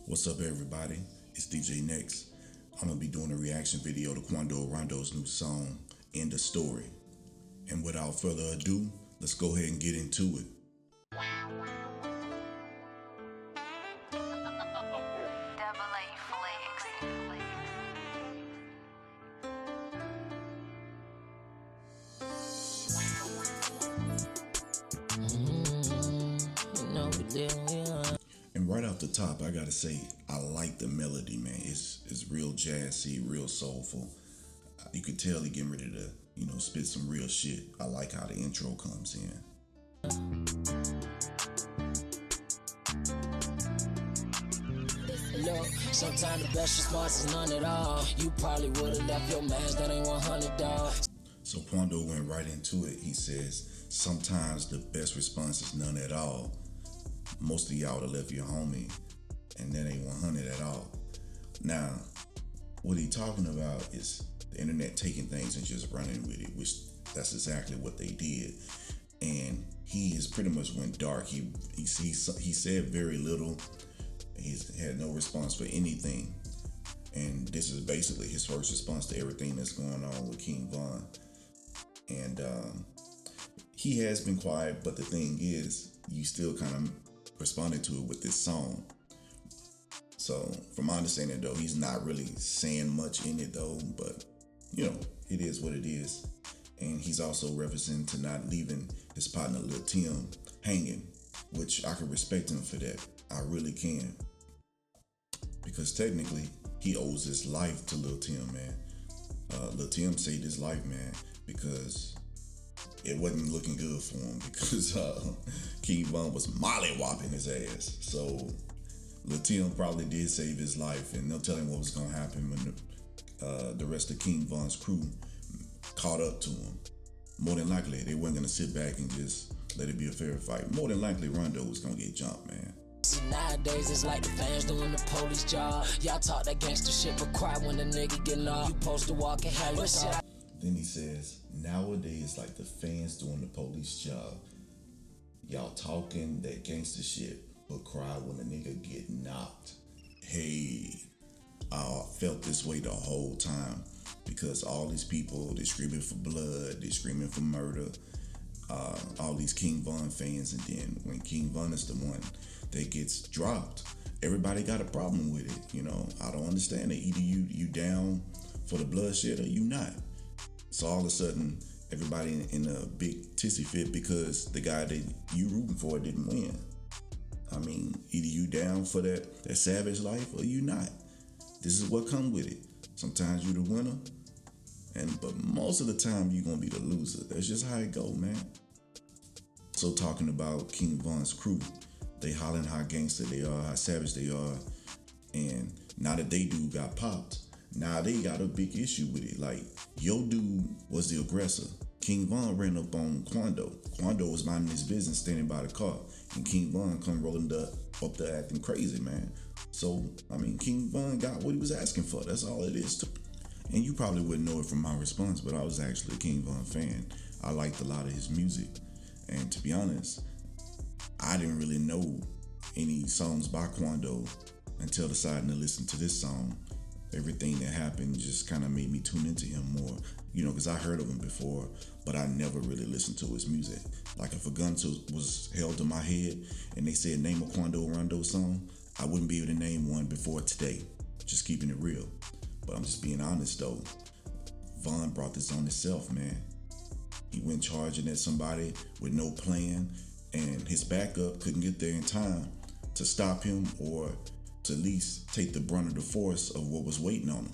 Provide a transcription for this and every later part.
What's up, everybody? It's DJ Nexxx. I'm gonna be doing a reaction video to Quando Rondo's new song, End of Story. And without further ado, let's go ahead and get into it. And right off the top, I gotta say, I like the melody, man. It's real jazzy, real soulful. You could tell he getting ready to, spit some real shit. I like how the intro comes in. Look, sometimes the best response is none at all. You probably would've left your mans that ain't 100, dog. So Quando went right into it. He says, sometimes the best response is none at all. Most of y'all have left your homie, and that ain't 100 at all. Now, what he talking about is the internet taking things and just running with it, which that's exactly what they did. And he has pretty much went dark. He said very little. He's had no response for anything. And this is basically his first response to everything that's going on with King Von. And he has been quiet, but the thing is, you still kind of responded to it with this song. So from my understanding though, he's not really saying much in it though, but it is what it is. And he's also referencing to not leaving his partner Lil Tim hanging, which I can respect him for that. I really can. Because technically he owes his life to Lil Tim, man. Lil Tim saved his life, man, because it wasn't looking good for him because King Von was molly-whopping his ass. So Lil Tim probably did save his life, and no telling what was gonna happen when the rest of King Von's crew caught up to him. More than likely, they weren't gonna sit back and just let it be a fair fight. More than likely, Rondo was gonna get jumped, man. See, nowadays it's like the fans doing the police job. Y'all talk that gangster shit, but cry when the nigga get lost. You supposed to walk and have your shit. Then he says, nowadays, like the fans doing the police job. Y'all talking that gangster shit, but cry when a nigga get knocked. Hey, I felt this way the whole time because all these people, they're screaming for blood, they're screaming for murder. All these King Von fans, and then when King Von is the one that gets dropped, everybody got a problem with it. I don't understand it. Either you down for the bloodshed or you not. So all of a sudden, everybody in a big tissy fit because the guy that you rooting for didn't win. I mean, either you down for that savage life or you not. This is what come with it. Sometimes you the winner, but most of the time you gonna be the loser. That's just how it go, man. So talking about King Von's crew, they hollering how gangster they are, how savage they are, and now that they dude got popped, now they got a big issue with it. Like, your dude was the aggressor. King Von ran up on Quando. Quando was minding his business, standing by the car, and King Von come rolling up there acting crazy, man. So, I mean, King Von got what he was asking for. That's all it is. And you probably wouldn't know it from my response, but I was actually a King Von fan. I liked a lot of his music. And to be honest, I didn't really know any songs by Quando until deciding to listen to this song. Everything that happened just kind of made me tune into him more, because I heard of him before, but I never really listened to his music. Like if a gun was held to my head and they said name a Quando Rondo song, I wouldn't be able to name one before today. Just keeping it real. But I'm just being honest though. Von brought this on himself, man. He went charging at somebody with no plan, and his backup couldn't get there in time to stop him or to at least take the brunt of the force of what was waiting on him.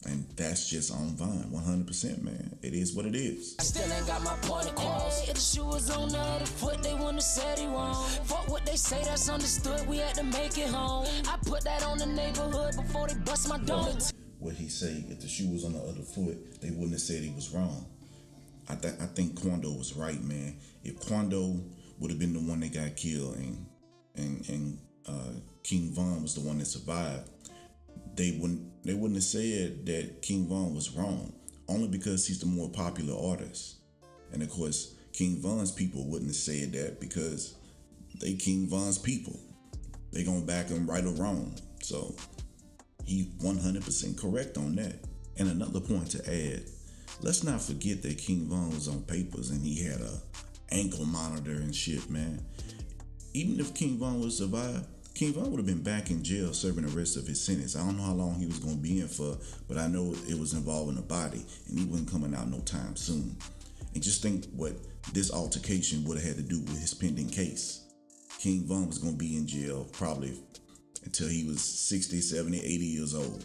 And that's just on Von, 100%, man. It is what it is. I still ain't got my point across. If the shoe was on the other foot, they wouldn't have said he wrong. Fuck what they say, that's understood. We had to make it home. I put that on the neighborhood before they bust my door. What he say, if the shoe was on the other foot, they wouldn't have said he was wrong. I think Quando was right, man. If Quando would have been the one that got killed and King Von was the one that survived, they wouldn't have said that King Von was wrong, only because he's the more popular artist. And of course, King Von's people wouldn't have said that because they King Von's people. They gonna back him right or wrong. So he 100% correct on that. And another point to add, let's not forget that King Von was on papers and he had a ankle monitor and shit, man. Even if King Von would survive, King Von would have been back in jail serving the rest of his sentence. I don't know how long he was going to be in for, but I know it was involving a body, and he wasn't coming out no time soon. And just think what this altercation would have had to do with his pending case. King Von was going to be in jail probably until he was 60, 70, 80 years old.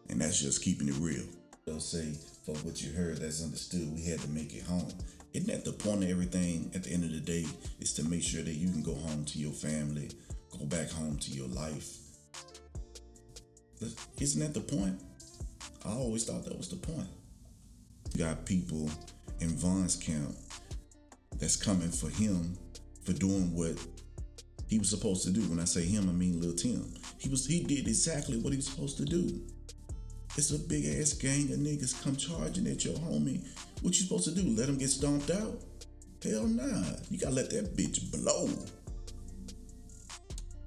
And that's just keeping it real. They'll say, for what you heard, that's understood, we had to make it home. Isn't that the point of everything at the end of the day, is to make sure that you can go home to your family, go back home to your life? Isn't that the point? I always thought that was the point. You got people in Von's camp that's coming for him for doing what he was supposed to do. When I say him, I mean Lil Tim. He did exactly what he was supposed to do. It's a big ass gang of niggas come charging at your homie. What you supposed to do? Let him get stomped out? Hell nah. You gotta let that bitch blow.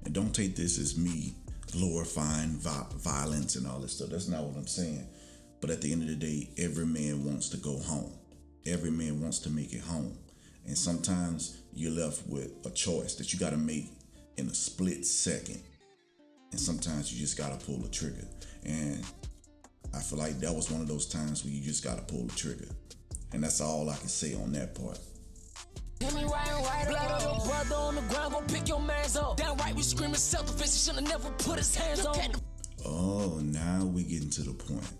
And don't take this as me glorifying violence and all this stuff. That's not what I'm saying. But at the end of the day, every man wants to go home. Every man wants to make it home. And sometimes you're left with a choice that you gotta make in a split second. And sometimes you just gotta pull the trigger. And I feel like that was one of those times where you just gotta pull the trigger. And that's all I can say on that part. Hit me right, blood on your brother on the ground, go pick your mans up. Downright we screaming self-defense, he should've never put his hands on. Oh, now we getting to the point.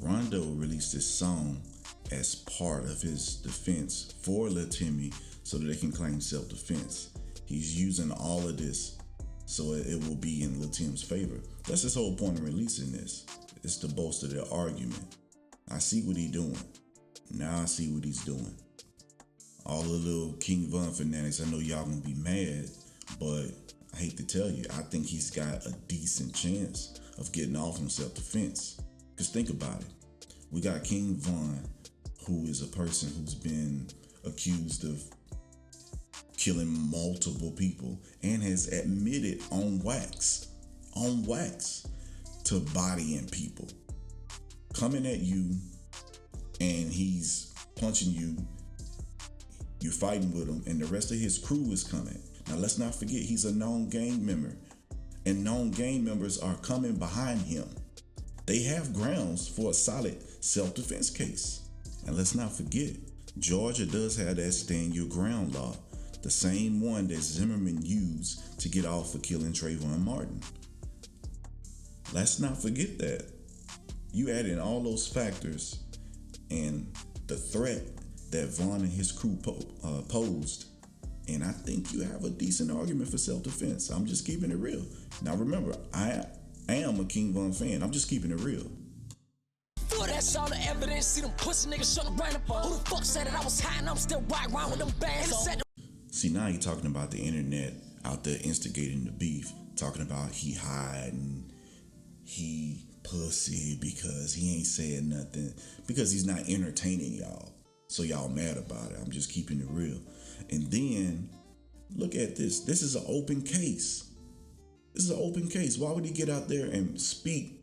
Rondo released this song as part of his defense for Lil Timmy so that they can claim self-defense. He's using all of this so it will be in Lil Tim's favor. That's his whole point of releasing this. It's to bolster their argument. I see what he's doing. Now I see what he's doing. All the little King Von fanatics, I know y'all gonna be mad, but I hate to tell you, I think he's got a decent chance of getting off on self-defense. Because think about it. We got King Von, who is a person who's been accused of killing multiple people and has admitted on wax to bodying people. Coming at you and he's punching you, you're fighting with him, and the rest of his crew is coming. Now let's not forget he's a known gang member, and known gang members are coming behind him. They have grounds for a solid self-defense case. And let's not forget, Georgia does have that stand your ground law, the same one that Zimmerman used to get off for killing Trayvon Martin. Let's not forget that. You add in all those factors and the threat that Von and his crew posed, and I think you have a decent argument for self-defense. I'm just keeping it real. Now remember, I am a King Von fan. I'm just keeping it real. That's all the evidence. See them pussy niggas shouldn't run up. Who the fuck said that I was hiding? I'm still riding around with them bands. See, now you're talking about the internet out there instigating the beef, talking about he hiding, he pussy because he ain't saying nothing, because he's not entertaining y'all. So y'all mad about it. I'm just keeping it real. And then look at this. This is an open case. This is an open case. Why would he get out there and speak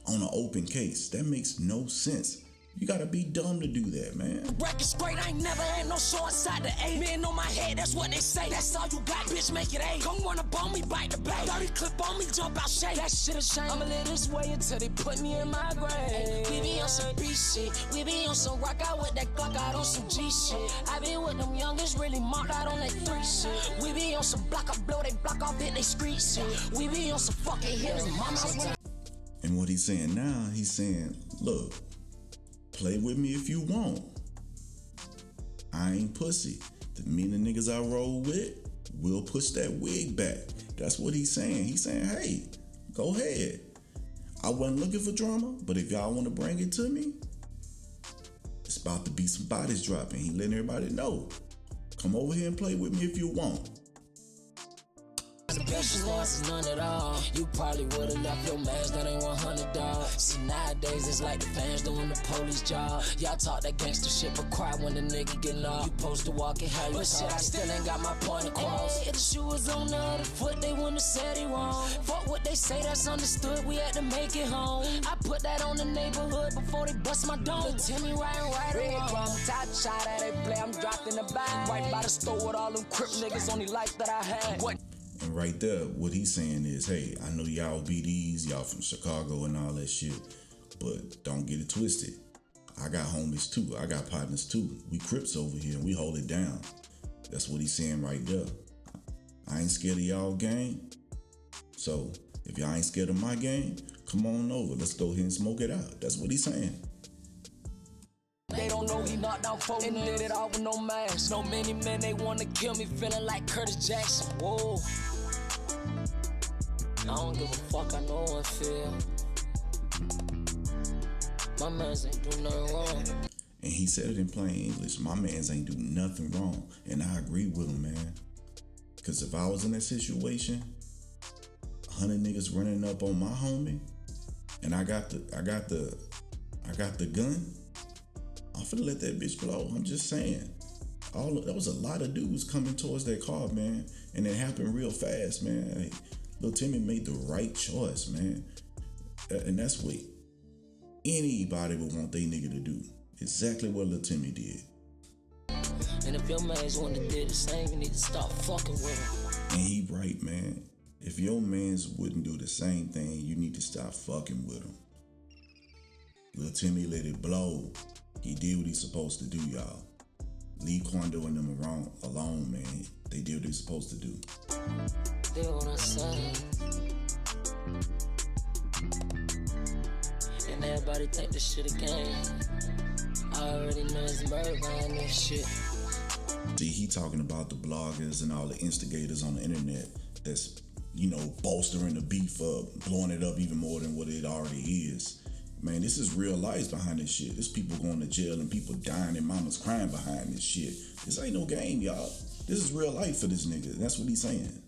on an open case? That makes no sense. You gotta be dumb to do that, man. Record's great, I ain't never had no show inside the A. Man on my head, that's what they say. That's all you got, bitch, make it A. Come run up on me, bite the bait. 30 clip on me, jump out, shake. That shit a shame. I'ma live this way until they put me in my grave. We be on some B shit. We be on some rock out with that Glock out on some G shit. I be with them youngest, really marked out on that 3 shit. We be on some block up, blow they block off, hit they street shit. We be on some fucking hitters, mama. And what he's saying now, he's saying, look, play with me if you want. I ain't pussy. Me and the niggas I roll with, we'll push that wig back. That's what he's saying. He's saying, hey, go ahead. I wasn't looking for drama, but if y'all want to bring it to me, it's about to be some bodies dropping. He letting everybody know. Come over here and play with me if you want. The best is none at all. You probably would've left your mans, that ain't 100, dog. See, nowadays it's like the fans doing the police job. Y'all talk that gangster shit, but cry when the nigga get lost. You supposed to walk it how you talk. But shit, I still ain't got my point across. If the shoe was on the other foot, they wouldn't have said it wrong. Fuck what they say, that's understood. We had to make it home. I put that on the neighborhood before they bust my dome. Tell me right red drum, top shot at they play. I'm dropped in the bag. Right by the store with all them crip niggas. Only life that I had. What? And right there, what he's saying is, hey, I know y'all BDs, y'all from Chicago and all that shit, but don't get it twisted. I got homies too. I got partners too. We Crips over here and we hold it down. That's what he's saying right there. I ain't scared of y'all gang. So if y'all ain't scared of my gang, come on over. Let's go ahead and smoke it out. That's what he's saying. They don't know he knocked down 4 and did it all with no mask. No many men, they wanna kill me, feeling like Curtis Jackson. Whoa. I don't give a fuck, I know I feel. My mans ain't do nothing wrong. And he said it in plain English. My mans ain't do nothing wrong. And I agree with him, man. Cause if I was in that situation, 100 niggas running up on my homie, and I got the gun, I'm finna let that bitch blow. I'm just saying. There was a lot of dudes coming towards that car, man. And it happened real fast, man. Hey, Lil Timmy made the right choice, man. And that's what anybody would want their nigga to do. Exactly what Lil Timmy did. And if your man's one that did the same, you need to stop fucking with him. And he right, man. If your mans wouldn't do the same thing, you need to stop fucking with him. Lil Timmy let it blow. He did what he's supposed to do, y'all. Leave Quando and them alone, man. They did what they're supposed to do. Did what I said. And everybody take this shit again. I already know it's murder behind this shit. See, he talking about the bloggers and all the instigators on the internet that's, bolstering the beef up, blowing it up even more than what it already is. Man, this is real life behind this shit. There's people going to jail and people dying and mamas crying behind this shit. This ain't no game, y'all. This is real life for this nigga. That's what he's saying.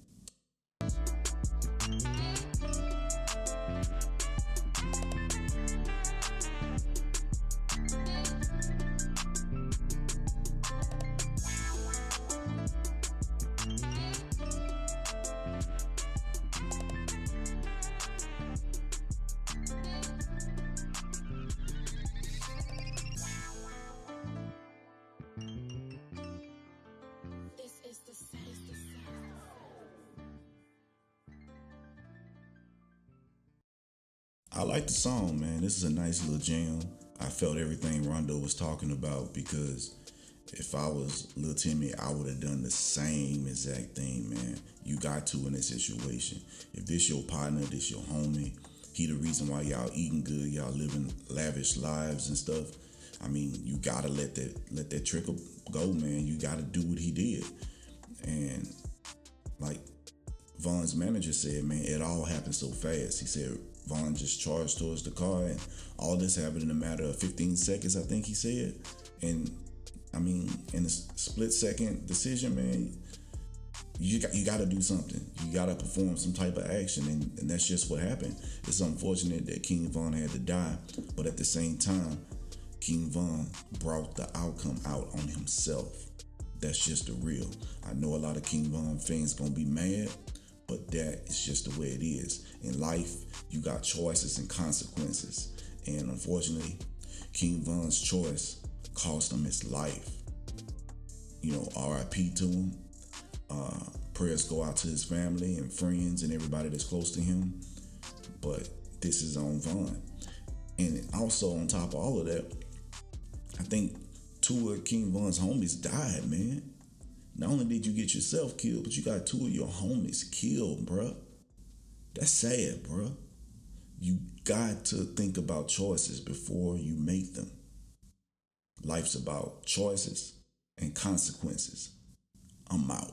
I like the song, man. This is a nice little jam. I felt everything Rondo was talking about because if I was Lil Timmy, I would have done the same exact thing, man. You got to in this situation. If this your partner, this your homie, he the reason why y'all eating good, y'all living lavish lives and stuff. I mean, you gotta let that trickle go, man. You gotta do what he did. And like Von's manager said, man, it all happened so fast. He said Von just charged towards the car and all this happened in a matter of 15 seconds, I think he said. And I mean, in a split second decision, man, you got to do something. You got to perform some type of action, and that's just what happened. It's unfortunate that King Von had to die, but at the same time, King Von brought the outcome out on himself. That's just the real. I know a lot of King Von fans gonna be mad, but that is just the way it is. In life, you got choices and consequences, and unfortunately, King Von's choice cost him his life. R.I.P. to him. Prayers go out to his family and friends and everybody that's close to him. But this is on Von. And also on top of all of that, I think 2 of King Von's homies died, man. Not only did you get yourself killed, but you got 2 of your homies killed, bruh. That's sad, bruh. You got to think about choices before you make them. Life's about choices and consequences. I'm out.